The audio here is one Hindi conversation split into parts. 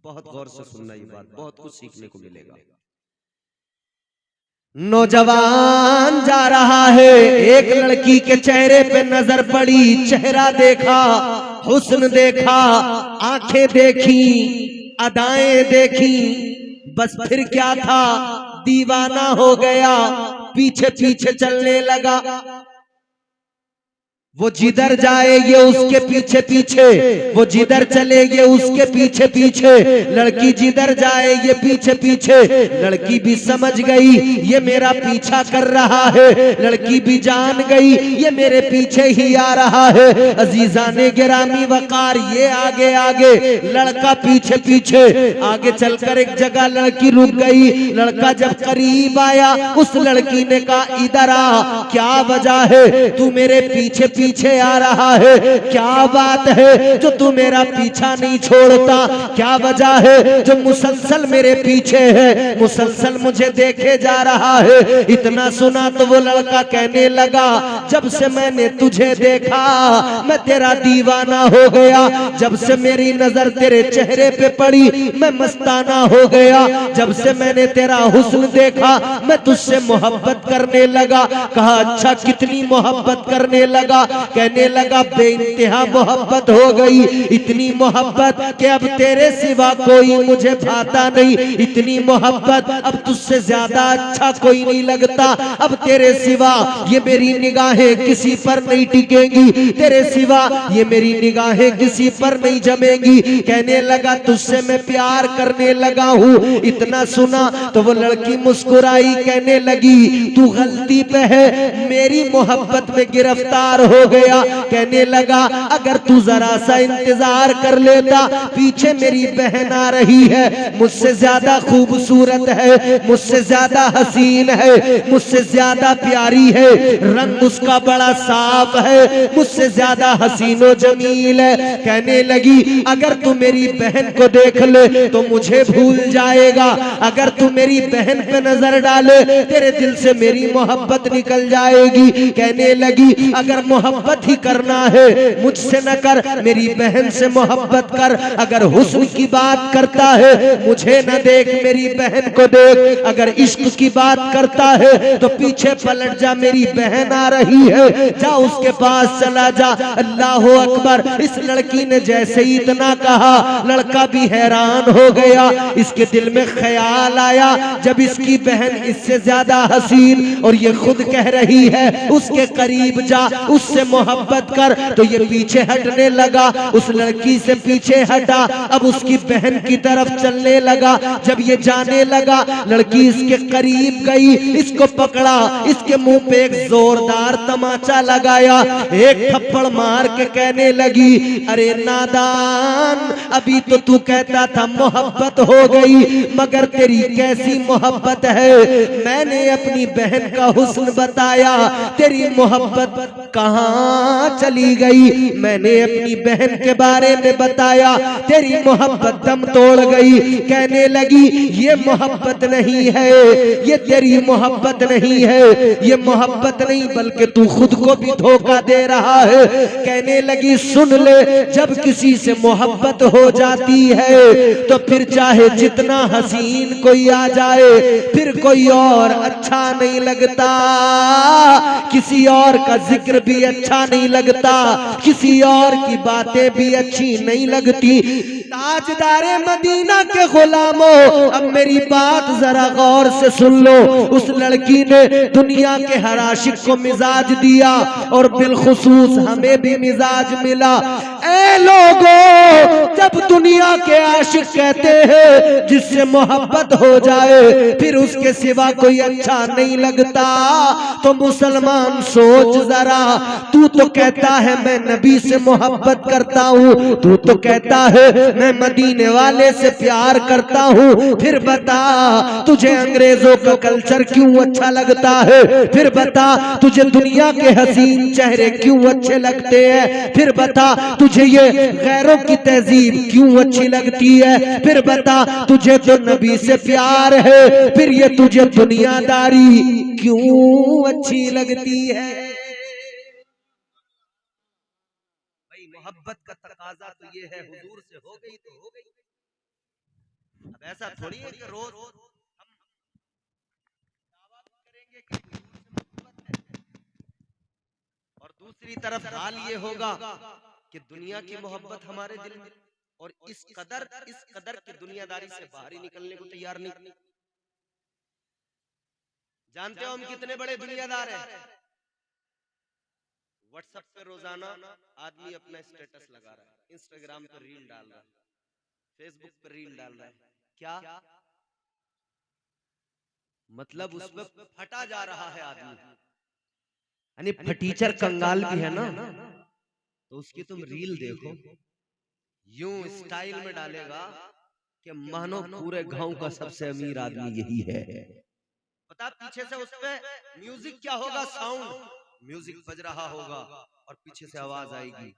बहुत गौर से सुनना, ये बात बहुत कुछ सीखने को मिलेगा। नौजवान जा रहा है, एक लड़की के चेहरे पे नजर पड़ी, चेहरा देखा, हुस्न देखा, आंखें देखी, अदाएं देखी, बस फिर क्या था, दीवाना हो गया, पीछे पीछे चलने लगा। वो जिधर जाएगी उसके पीछे पीछे, वो जिधर चलेगी उसके पीछे पीछे, लड़की जिधर जाएगी पीछे पीछे। लड़की भी समझ गई ये मेरा पीछा कर रहा है, लड़की भी जान गई ये मेरे पीछे ही आ रहा है। अजीजाने गिरामी वकार, ये आगे आगे, लड़का पीछे पीछे। आगे चलकर एक जगह लड़की रुक गई, लड़का जब करीब आया उस लड़की ने कहा इधर आ, क्या वजह है तू मेरे पीछे पीछे आ रहा है, क्या बात है जो तू मेरा पीछा नहीं छोड़ता, क्या वजह है जो मुसलसल मेरे पीछे है, मुसलसल मुझे देखे जा रहा है। इतना सुना तो वो लड़का कहने लगा जब से मैंने तुझे देखा मैं तेरा दीवाना हो गया, जब से मेरी नजर तेरे चेहरे पे पड़ी मैं मस्ताना हो गया, जब से मैंने तेरा हुस्न देखा मैं तुझसे मोहब्बत करने लगा। कहा अच्छा कितनी मोहब्बत करने लगा, कहने लगा बेइंतहा मोहब्बत हो गई, इतनी मोहब्बत कि अब तेरे सिवा कोई मुझे भाता नहीं, इतनी मोहब्बत अब तुझसे ज्यादा अच्छा कोई नहीं लगता, अब तेरे सिवा ये मेरी निगाहें किसी पर नहीं टिकेंगी, तेरे सिवा ये मेरी निगाहें किसी पर नहीं जमेंगी। कहने लगा तुझसे मैं प्यार करने लगा हूँ। इतना सुना तो वो लड़की मुस्कुराई, कहने लगी तू गलती पे है, मेरी मोहब्बत में गिरफ्तार हो गया। कहने लगा अगर तू जरा सा इंतजार कर लेता, पीछे मेरी बहन आ रही है, मुझसे ज्यादा खूबसूरत है, मुझसे ज्यादा हसीन है, मुझसे ज्यादा प्यारी है, रंग उसका बड़ा साफ है, मुझसे ज्यादा हसीनो जमील है। कहने लगी अगर तू मेरी बहन को देख ले तो मुझे भूल जाएगा, अगर तू मेरी बहन पे नजर डाले तेरे दिल से मेरी मोहब्बत निकल जाएगी। कहने लगी अगर मोहब्बत ही करना है मुझसे न कर, मेरी बहन से मोहब्बत कर, अगर हुस्न की बात करता है मुझे न देख मेरी बहन को देख, अगर इश्क की बात करता है तो पीछे पलट जा मेरी बहन आ रही है, जा उसके पास चला जा। अल्लाह अकबर। इस लड़की ने जैसे ही इतना कहा लड़का भी हैरान हो गया, इसके दिल में ख्याल आया जब इसकी बहन इससे ज्यादा हसीन और ये खुद कह रही है उसके करीब जा, उससे मोहब्बत कर, तो ये पीछे हटने लगा, उस लड़की से पीछे हटा, अब उसकी बहन की तरफ चलने लगा। जब ये जाने लगा लड़की इसके करीब गई, इसको पकड़ा, इसके मुंह पे एक जोरदार तमाचा लगाया, एक थप्पड़ मार के कहने लगी अरे नादान, अभी तो तू कहता था मोहब्बत हो गई, मगर तेरी कैसी मोहब्बत है, मैंने अपनी बहन का हुस्न बताया, तेरी मोहब्बत कहां चली गई, मैंने अपनी बहन के बारे में बताया, तेरी मोहब्बत दम तोड़ गई। कहने लगी ये मोहब्बत नहीं है, ये तेरी मोहब्बत नहीं है, ये मोहब्बत नहीं बल्कि तू खुद को भी धोखा दे रहा है। कहने लगी सुन ले, जब किसी से मोहब्बत हो जाती है तो फिर चाहे जितना हसीन कोई आ जाए फिर कोई और अच्छा नहीं लगता, किसी और का जिक्र भी अच्छा नहीं लगता, किसी और की बातें भी अच्छी नहीं लगती। ताजदारे मदीना के गुलामों अब मेरी बात जरा गौर से सुन लो। उस लड़की ने दुनिया के हर आशिक को मिजाज दिया और बिलखुसूस हमें भी मिजाज मिला। ऐ लोगों, जब दुनिया के आशिक कहते हैं जिससे मोहब्बत हो जाए फिर उसके सिवा कोई अच्छा नहीं लगता, तो मुसलमान सोच जरा, तू तो कहता है मैं नबी से मोहब्बत करता हूँ, तू तो कहता है मैं मदीने वाले से प्यार करता हूँ, फिर बता तुझे अंग्रेजों का कल्चर क्यों अच्छा लगता है, फिर बता तुझे दुनिया के हसीन चेहरे क्यों अच्छे लगते हैं, फिर बता तुझे ये गैरों की तहजीब क्यों अच्छी लगती है, फिर बता तुझे तो नबी से प्यार है, फिर ये तुझे दुनियादारी क्यों अच्छी लगती है। भाई मोहब्बत का तकाजा तो ये है, हुजूर से हो गई तो हो गई। ऐसा थोड़ी है कि रोज हम दावा करेंगे कि मोहब्बत है और दूसरी तरफ हाल ये होगा कि दुनिया की मोहब्बत हमारे दिल में, और इस कदर की दुनियादारी से बाहर ही निकलने को तैयार नहीं। जानते हो हम कितने बड़े दुनियादार हैं? व्हाट्सएप पे रोजाना आदमी अपना स्टेटस लगा रहा है, इंस्टाग्राम पे रील डाल रहा है, फेसबुक पे रील डाल रहा है। क्या मतलब उसमें फटा जा रहा है आदमी, यानी फटीचर कंगाल भी है ना, तो उसकी तुम रील देखो, यूं स्टाइल में डालेगा कि मानो पूरे गांव का सबसे अमीर आदमी यही है। पता पीछे से उस पे म्यूजिक क्या होगा, साउंड म्यूजिक बज रहा होगा और पीछे से आवाज आएगी,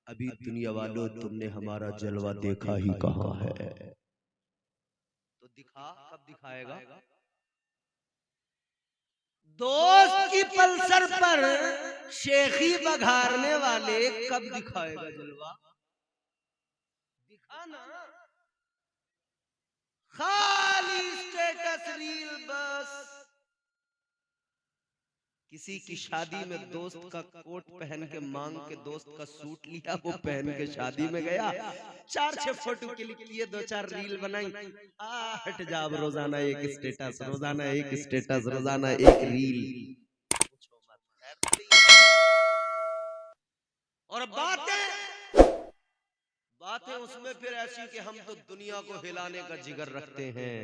अभी दुनिया वालों तुमने हमारा जलवा देखा ही कहाँ है। तो दिखा, कब दिखाएगा? दोस्त की पल्सर पर शेखी बघारने वाले कब दिखाएगा जलवा? दिखा ना, खाली स्टेटस रील बस। किसी की शादी में दोस्त का कोट पहन के मांग के दोस्त का सूट लिया, वो पहन के शादी में गया, 4-6 फोटो क्लिक किए, 2-4 रील बनाई, हट जाब रोजाना एक स्टेटस, रोजाना एक स्टेटस, रोजाना एक रील। और बातें उसमें फिर ऐसी कि हम तो दुनिया को हिलाने का जिगर रखते हैं,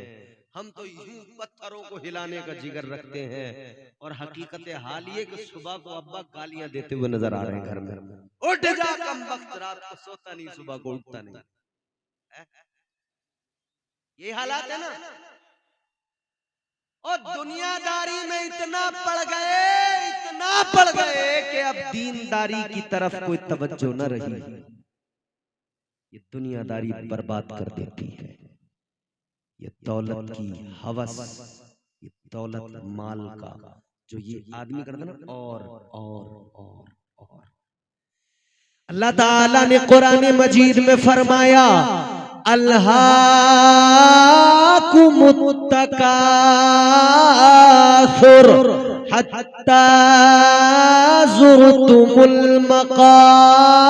हम तो यूं पत्थरों को हिलाने का जिगर रखते हैं, और हकीकत हाल ये कि सुबह को अब्बा गालियां देते हुए नजर आ रहे हैं घर में, उठ जा कमबख्त, रात को सोता नहीं, सुबह को उठता नहीं। ये हालात है ना। और दुनियादारी में इतना पड़ गए कि अब दीनदारी की तरफ कोई तवज्जो न रही। ये दुनियादारी बर्बाद कर देती है, ये दौलत की हवस, ये दौलत माल का जो ये आदमी करता ना, और अल्लाह ताला ने कुरान मजीद में फरमाया, अल्हाकुमुत तकासुर हत्ता ज़ुरतुमुल मक़ाबिर।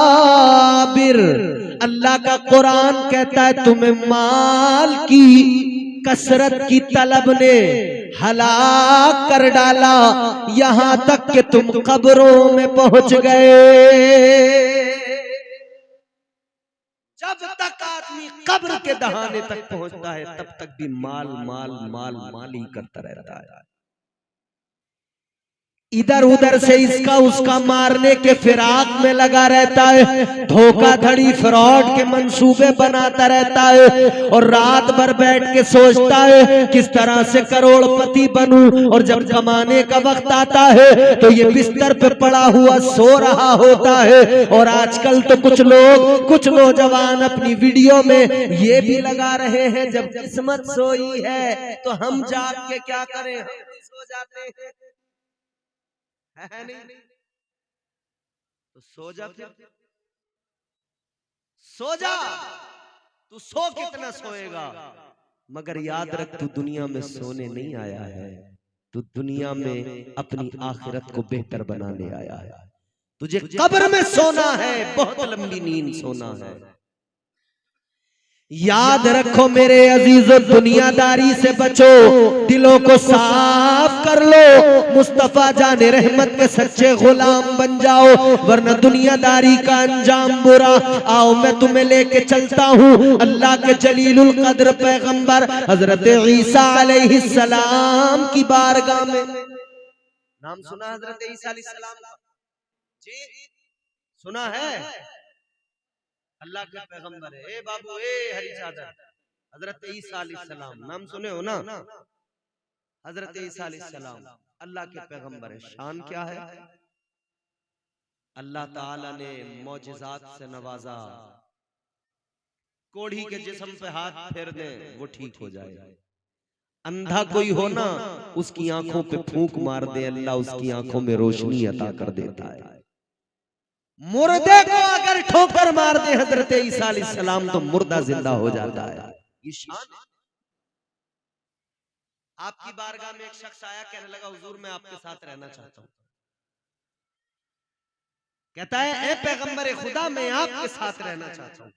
अल्लाह का कुरान कहता है तुम्हें माल की कसरत की तलब ने हलाक कर डाला, यहां तक कि तुम कब्रों में पहुंच गए। जब तक आदमी कब्र के दहाने तक पहुंचता है, तब तक भी माल माल माल माल ही करता रहता है। इधर उधर से इसका उसका मारने के फिराक में लगा रहता है, धोखाधड़ी फ्रॉड के मंसूबे बनाता रहता है, और रात भर बैठ के सोचता है किस तरह से करोड़पति बनूं, और जब कमाने का वक्त आता है तो ये बिस्तर पे पड़ा हुआ सो रहा होता है। और आजकल तो कुछ नौजवान अपनी वीडियो में ये भी लगा रहे हैं, जब किस्मत सोई है तो हम जाग के क्या करें, हम भी सो जाते हैं, है नहीं? तो सो जा, फिर सो जा, तू सो कितना सोएगा, मगर याद रख तू दुनिया में सोने नहीं आया है, तू दुनिया में अपनी आखिरत को बेहतर बनाने आया है। तुझे कब्र में सोना है, बहुत लंबी नींद सोना है। याद रखो मेरे अजीजों, दुनियादारी से बचो, दिलों को साफ कर लो, मुस्तफा जाने रहमत के सच्चे गुलाम बन जाओ, वरना दुनियादारी का अंजाम बुरा। आओ मैं तुम्हें लेके चलता हूँ अल्लाह के जलीलुल कद्र पैगंबर हजरत ईसा अलैहिस्सलाम की बारगाह में। नाम सुना हजरत ईसा अलैहिस्सलाम का? जी सुना है? अल्लाह के पैगंबर है, ए बाबू ए हरी चादर, हजरत ईसा अलैहिस्सलाम नाम सुने हो ना? हजरत ईसा अलैहिस्सलाम अल्लाह के पैगंबर है। शान क्या है? अल्लाह ताला ने मौजिज़ात से नवाजा, कोढ़ी के जिस्म पे हाथ फेर दे वो ठीक हो जाए, अंधा कोई हो ना उसकी आंखों पे फूंक मार दे, अल्लाह उसकी आंखों में रोशनी अता कर देता है। मुर्दे को अगर ठोकर मार दे हजरत ईसा अलैहिस्सलाम तो मुर्दा जिंदा हो जाता है। ये शान है। आपकी बारगाह में एक शख्स आया, कहने लगा हुजूर मैं आपके साथ रहना चाहता हूं। कहता है ए पैगंबर खुदा मैं आपके साथ रहना चाहता हूं।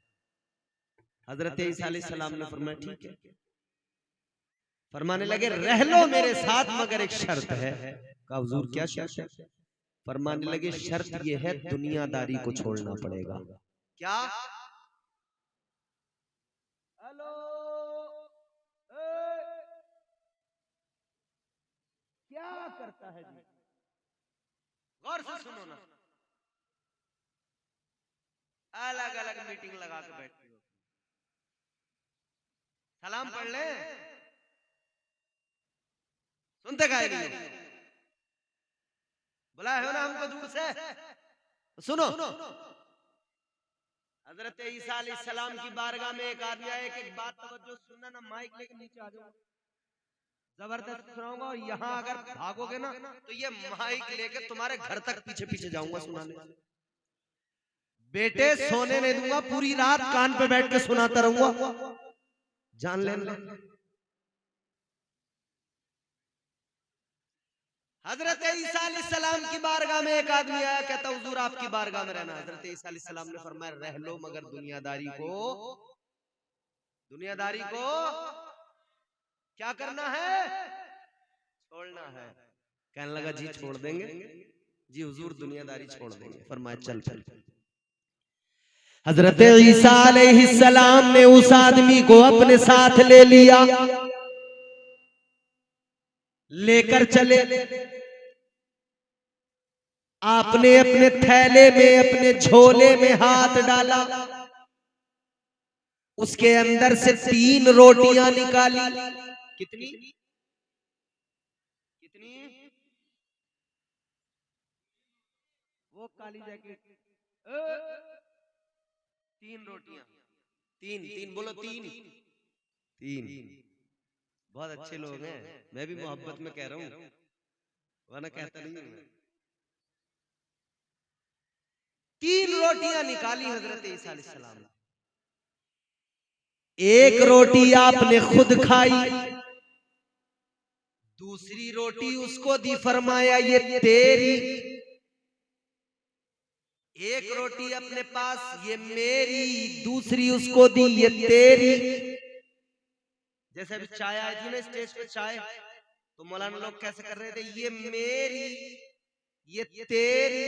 हजरत ईसा अलैहिस्सलाम ने फरमाया ठीक है। फरमाने लगे रह लो मेरे साथ मगर एक शर्त है। कहा हुजूर क्या शर्त है? फरमाने लगे शर्त ये है दुनियादारी को छोड़ना पड़ेगा। क्या? हेलो, क्या करता है जी? गौर से सुनो ना, अलग अलग मीटिंग लगा के बैठते हो। सलाम पढ़ ले, सुनते काहे नहीं? बुलाए हो ना हमको दूर से, सुनो। हजरत ईसा अलैहिस्सलाम की बारगाह में एक आदमी आया, एक बात तवज्जो सुनना ना, माइक लेके नीचे आ जाओ, जबरदस्त सुनाऊंगा। और यहाँ अगर भागोगे ना तो ये माइक लेके तुम्हारे घर तक पीछे पीछे जाऊंगा सुनाने। बेटे सोने नहीं दूंगा, पूरी रात कान पे बैठ के सुनाता रहूंगा, जान लेना। हजरत ईसा अलैहिस्सलाम की बारगाह में एक आदमी आया, कहता हुजूर आपकी बारगाह में रहना। हजरत ईसा अलैहिस्सलाम ने फरमाया रह लो मगर दुनियादारी को क्या करना है? छोड़ना है। कहने लगा जी छोड़ देंगे जी हुजूर, दुनियादारी छोड़ देंगे। फरमाया चल चल। हजरत ईसा अलैहिस्सलाम ने उस आदमी को अपने साथ ले लिया, लेकर चले। आपने अपने थैले में, अपने झोले में हाथ डाला, उसके अंदर से 3 रोटियां निकाली। कितनी? वो काली जैकेट, 3 रोटियां। 3 बोलो, 3। बहुत अच्छे लोग हैं, मैं भी मोहब्बत में कह रहा हूं, वरना कहता नहीं हूं। 3 रोटियां निकाली हजरत ईसा अलैहिस्सलाम। एक रोटी आपने खुद खाई, दूसरी रोटी उसको दी, फरमाया ये तेरी। एक रोटी अपने पास, ये मेरी, दूसरी उसको दी, ये तेरी। जैसे अभी चाय आई थी ना स्टेज पे चाय, तो मौलाना लोग कैसे कर रहे थे, ये मेरी, ये तेरी।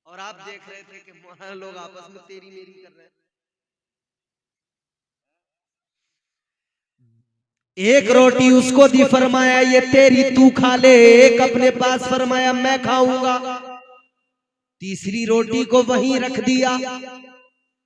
और आप देख रहे थे कि मौलाना लोग आपस में तेरी मेरी कर रहे हैं। एक रोटी उसको दी, फरमाया ये तेरी, तू खा ले। एक अपने पास, फरमाया मैं खाऊंगा। तीसरी रोटी को वहीं रख दिया।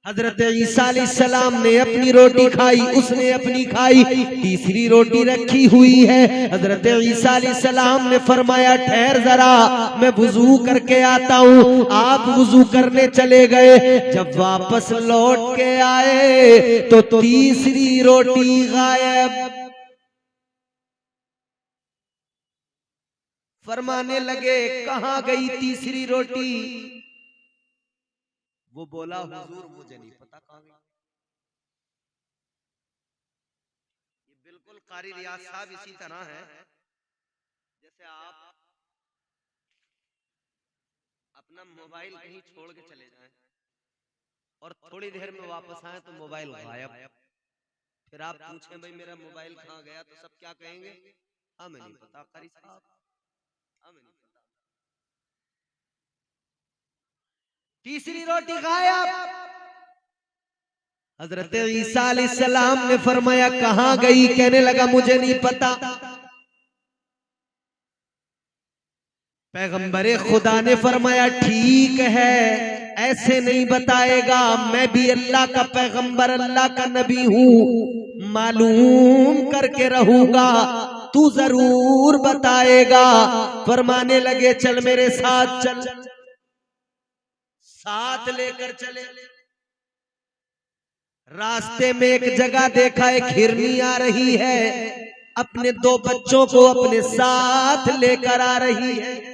हजरत ईसा अलैहिस्सलाम ने अपनी रोटी खाई, उसने अपनी खाई, तीसरी रोटी रखी हुई है। हजरत ईसा अलैहिस्सलाम ने फरमाया ठहर जरा, मैं वुजू करके आता हूँ। आप वुजू करने चले गए, जब वापस लौट के आए तो तीसरी रोटी गायब। फरमाने लगे कहां गई तीसरी रोटी? वो बोला हुजूर मुझे नहीं पता कहां गई। ये बिल्कुल कारी रियाज साहब इसी तरह है जैसे आप अपना मोबाइल कहीं छोड़ के चले जाएं और थोड़ी देर में वापस आए तो मोबाइल गायब। फिर आप पूछें भाई मेरा मोबाइल कहां गया, तो सब क्या कहेंगे? हमें नहीं पता कारी साहब, हमें नहीं पता। तीसरी रोटी गायब। हजरत ईसा अलैहिस्सलाम ने फरमाया कहां गई? कहने लगा मुझे नहीं पता। पैगंबरे खुदा ने फरमाया ठीक है, ऐसे नहीं बताएगा, मैं भी अल्लाह का पैगंबर, अल्लाह का नबी हूं, मालूम करके रहूंगा, तू जरूर बताएगा। फरमाने लगे चल मेरे साथ चल। साथ लेकर चले। रास्ते में एक जगह देखा, एक हिरनी आ रही है, अपने 2 बच्चों को अपने साथ लेकर आ रही है।